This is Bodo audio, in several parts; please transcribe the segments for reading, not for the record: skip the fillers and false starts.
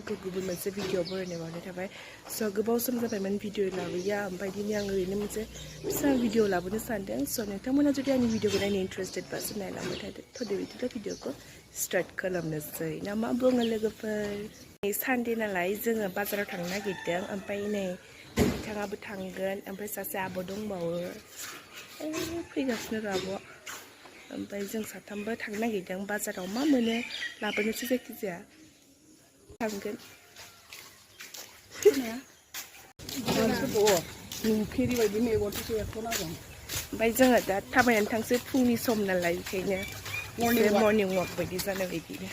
आंखौ गुबुन मोनसे भिडिअ बरायनाय बावनाय थाबाय स' गोबाव सम जाबायमोन भिडिअ लाबोया ओमफ्राय दिनै आं ओरैनो मोनसे फिसा भिडिअ लाबोनो सानदों स' नोंथांमोना जुदि आंनि भिडिअखौ नायनो इन्टारेस्टेड बासो नायलांबाय थादो थ' बिदिब्ला भिडिअखौ स्टार्ट खालामनोसै ना मा बुङो लोगोफोर सानडे नालाय जोङो बाजाराव थांनो नागिरदों ओमफ्राय नै बिथाङाबो थांगोन ओमफ्राय सासे आब' दंबावो फैगासिनो र' आब'आ ओमफ्राय जों साथामबो थांनो नागिरदों बाजाराव मा मोनो लाबोनोसै जायखिजाया थांगोन नुफेरि बायदि मेगनखौसो एरख'नांगौ ओमफ्राय जोङो दा थाबायनानै थांसै फुंनि सम नालाय बेखायनो मर्निं वाक बायदि जानाय बायदिनो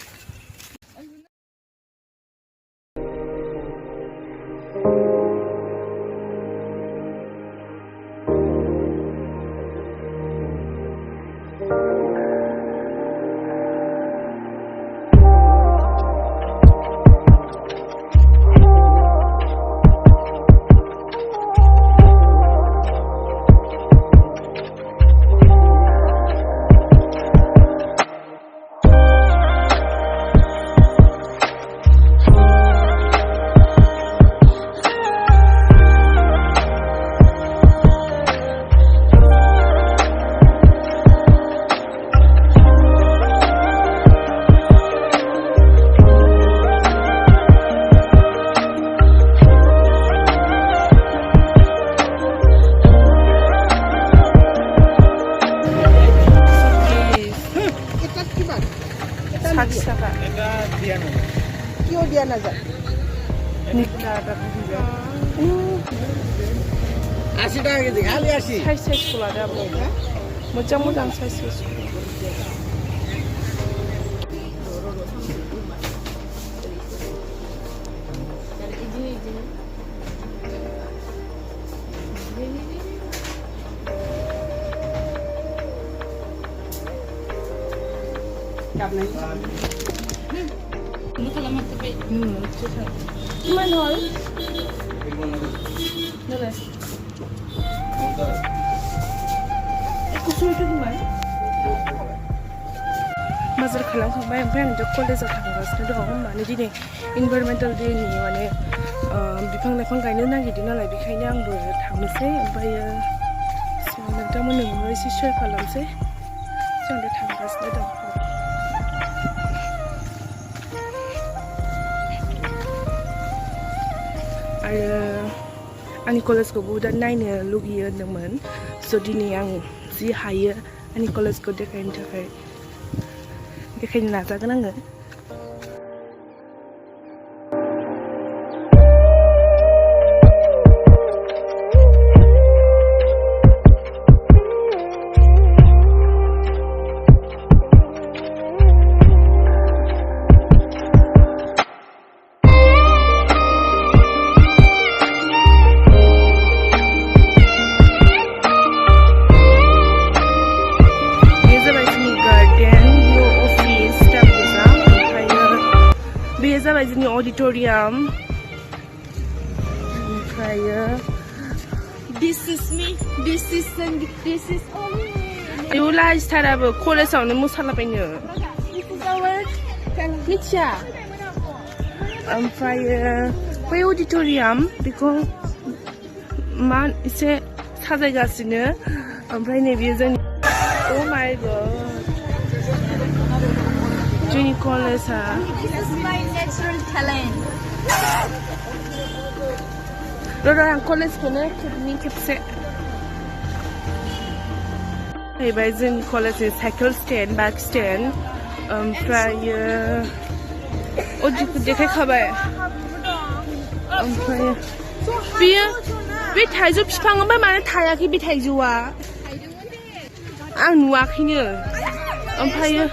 Kyo dia nazar. Asyik dah gitu, kali asyik. Saya sekolah dah boleh. Macam saya sekolah. Gimana hal? Mana? Kusur itu gimana? Mazar kalang sampai yang jauh college atau kampus itu orang mana jadi environmental day ni mana bifang-bifang gainu nang gitu nala bikainya ang bertanggung sih, sampai nanti mau nunggu si share kalam sih, jangan bertanggung sih dah. आंनि कलेजखौ बुहुत नायनो लुगैयो होनदोंमोन स' दिनै आं जि हायो आंनि कलेजखौ देखायनो थाखाय देखायनो नाजागोन आङो Bijni auditorium. This is me. This is Sandy. This is only. You like starab college awne musala paino. This is our. Micha. बै auditorium बेखौ मा एसे साजायगासिनो ओमफ्राय नैबे जों Oh my god. जोंनि कलेजआ This is my natural talent. र' आं कलेजखौनो खेबसे जाहैबाय जोंनि कलेजनि साइकेल स्टेन्ड बाइक स्टेन्ड ओमफ्रायो अदिखौ देखायखाबाय ओमफ्राय बेयो बे थाइजौ बिफां ओमफ्राय मानो थायाखै बे थाइजौआ आं नुवाखैनो ओमफ्रायो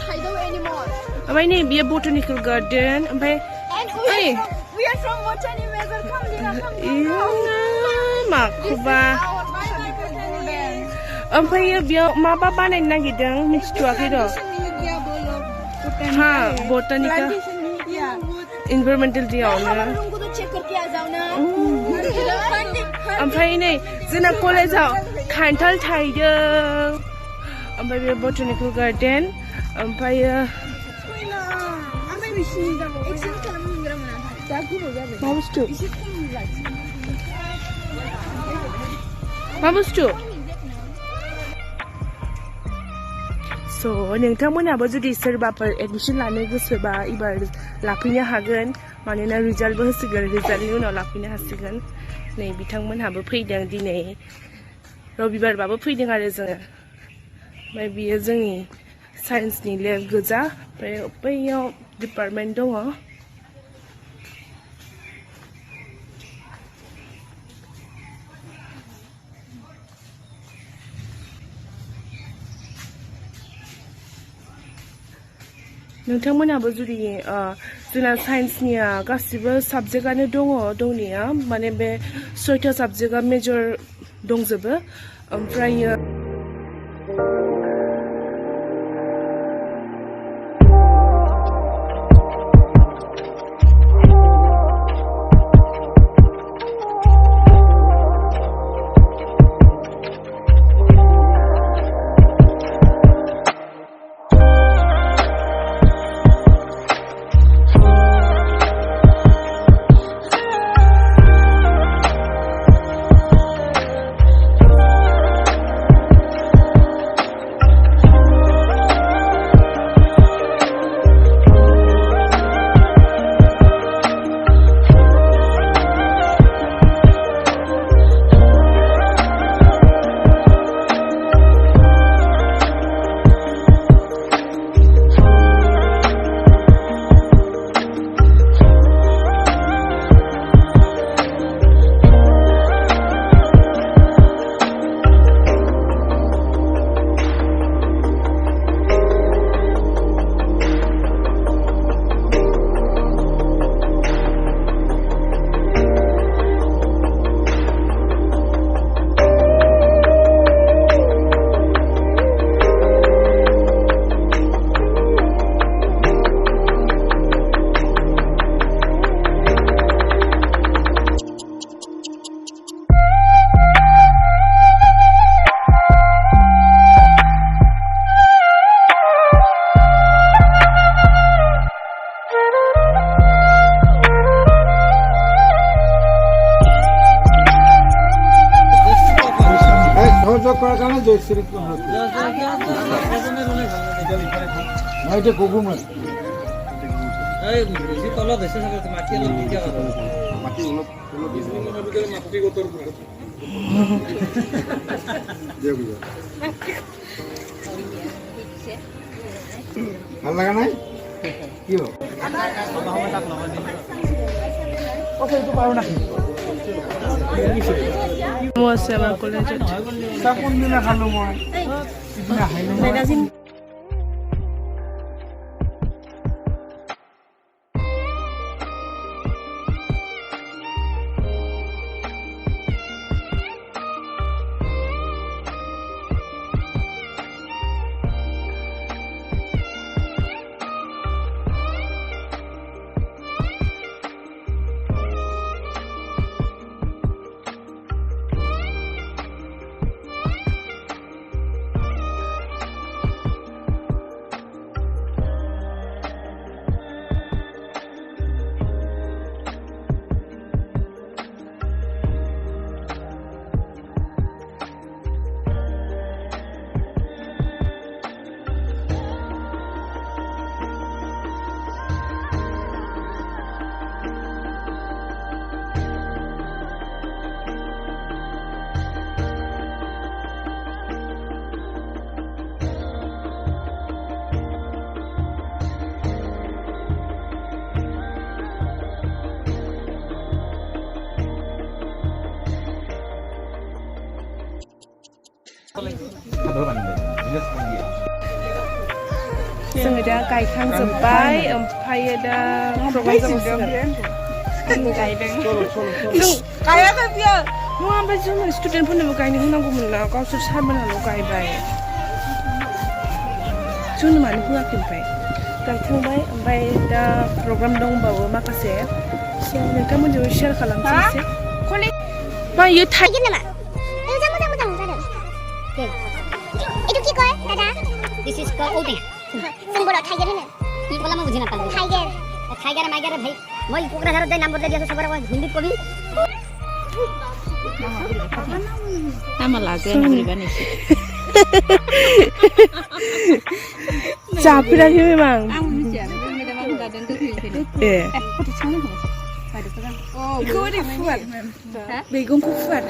ओमफ्राय नै बियो बटानिकेल गार्डेन ओमफ्राय We are from Botany Major. माखौबा ओमफ्रायो बेयाव माबा बानायनो नागिरदों मिथिथ'वाखै र' हा बटानिकेल इनभाइरमेन्टेल डेआवनो ओमफ्राय नै जोंना कलेजाव खान्थाल थाइदों ओमफ्राय बे बटानिकेल गार्डेन ओमफ्रायो मा बुस्थु मा बुस्थु स' नोंथांमोनहाबो जुदि सोरबाफोर एडमिसन लानो गोसोबा एबार लाफैनो हागोन मानोना रिजाल्टबो होसिगोन रिजाल्टनि उनाव लाफैनो हासिगोन नै बिथांमोनहाबो फैदों दिनै रबिबारबाबो फैदों आरो जोङो ओमफ्राय बियो जोंनि साइन्सनि लेब गोजा ओमफ्राय बैयाव डिपार्टमेन्ट दङ नोंथांमोनहाबो जुदि जोंना साइन्सनिया गासिबो साबजेक्टआनो दङ दंनाया माने बे 6टा साबजेक्टआ मेजर दंजोबो ओमफ्रायो করার কারণে জয়শ্রী এটা গুগু মাছ এই বেশি তলা দেশে থাকে মাটি অলপ দিয়া কথা মাটি অলপ অলপ বিজনি মনৰ ভিতরে মাটি গতর দে বুঝা ভাল লাগা নাই কি হল ওকে তো পাও না Muasa mang college. Sapon nila halo mo. Ibina hailo mo. जोङो दा गायखांजोब्बाय ओमफ्राय दा प्रग्राम जासिगोन गायदों जों गायाखै बियो नङा ओमफ्राय जों स्टुडेन्टफोरनोबो गायनो होनांगौमोन ना गावसोर सारमोनाल' गायबाय जोंनो मानो होआखै ओमफ्राय गायखांबाय ओमफ्राय दा प्रग्राम दंबावो माखासे नोंथांमोनजों शेयार खालामनोसै एसे मा इयो थाइगोन नामा मोजां मोजां मोजां जादों itu ki koi dada This is called oatmeal. जों बर' टाइगर होनो Ini kalau mau buat apa? Tiger Tiger, tiger, bhai. মই কোকৰাঝাৰত যাই নাম্বাৰ দি আছো সবৰ আগত হিন্দীত কবি আমাৰ লাজে নকৰিবা নেকি Capek lagi memang. Oh, gue di kuat. Begong kuat.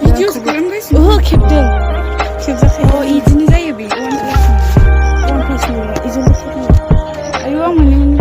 Video sekarang guys. Oh, Captain. Oh, izin saya bi. Ayo mending.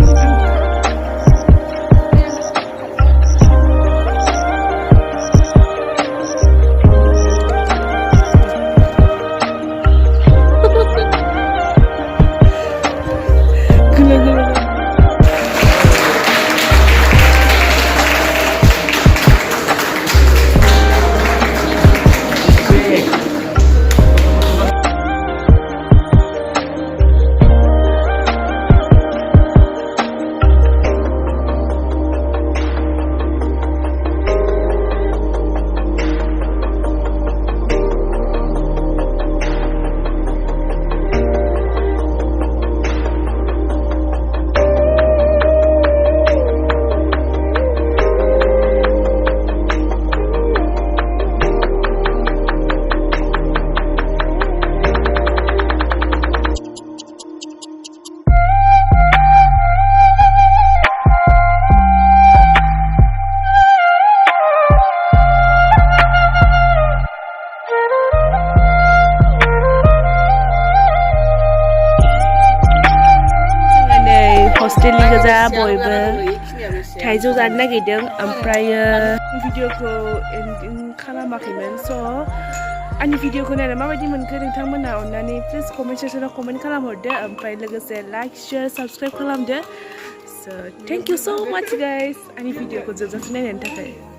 hostelनि गोजा बयबो थाइजौ जानो नागिरदों ओमफ्रायो भिडिअखौ एन्डिं खालामाखैमोन स' आंनि भिडिअखौ नायना माबायदि मोनखो नोंथांमोना अननानै प्लिज कमेन्ट सेक्सनाव कमेन्ट खालामहरदो ओमफ्राय लोगोसे लाइक शेयार साबस्क्राइब खालामदो स' थेंक इउ स' माच गाइस आंनि भिडिअखौ जोबजासिम नायनायनि थाखाय